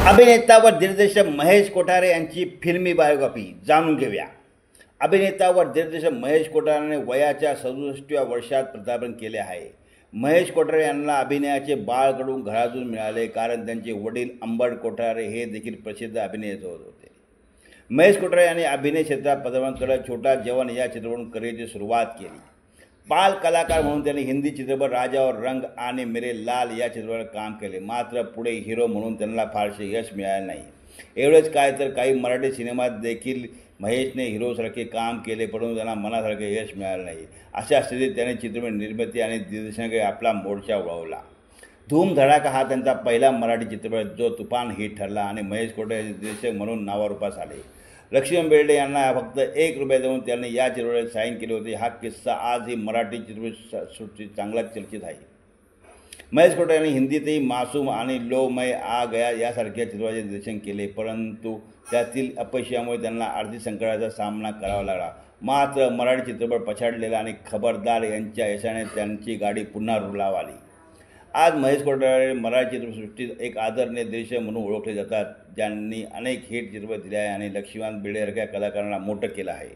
अभिनेता व दिग्दर्शक महेश कोठारे यांची फिल्मी बायोग्राफी जाणून घेऊया. अभिनेता व दिग्दर्शक महेश कोठारेने वयाच्या 67व्या वर्षात पदार्पण केले आहे. महेश कोठारे यांना अभिनयाचे बाळकडून घरातून मिळाले, कारण त्यांचे वडील अंबड कोठारे हे देखील प्रसिद्ध अभिनेते होते. महेश कोठारे यांनी अभिनय क्षेत्रात पदार्पण करत छोटा जवान या चित्रपटातून करिअरची सुरुवात केली. बाल कलाकार म्हणून त्यांनी हिंदी चित्रपट राजा और रंग आणि मेरे लाल या चित्रपटात काम केले. मात्र पुढे हिरो म्हणून त्यांना फारसे यश मिळाले नाही. एवढेच काय तर काही मराठी सिनेमात देखील महेशने हिरोसारखे काम केले, परंतु त्यांना मनासारखे यश मिळाले नाही. अशा स्थितीत त्याने चित्रपट निर्मिती आणि दिग्दर्शनाकडे आपला मोर्चा वळवला. धूम धडाका हा त्यांचा पहिला मराठी चित्रपट, जो तुफान हिट ठरला आणि महेश कोठारे दिग्दर्शक म्हणून नावारूपास आले. लक्ष्मण बेर्डे यांना फक्त ₹1 देऊन त्यांनी या चित्रपटात साईन केले होते. हा किस्सा आजही मराठी चित्रपटसृष्टीत चांगलाच चर्चित आहे. महेश कोठारे यांनी हिंदीतही मासूम आणि लो मैं आ गया यासारख्या चित्रपटाचे निर्देशन केले, परंतु त्यातील अपयशामुळे त्यांना आर्थिक संकटाचा सामना करावा लागला. मात्र मराठी चित्रपट पछाडलेला आणि खबरदार यांच्या यशाने त्यांची गाडी पुन्हा रुळावली. आज महेश कोठारे मराठी चित्रपटसृष्टीत एक आदरणीय दिग्दर्शक म्हणून ओळखले जातात, ज्यांनी अनेक हिट चित्रपट दिले आहे आणि लक्ष्मण बेर्डेसारख्या कलाकारांना मोठं केलं आहे.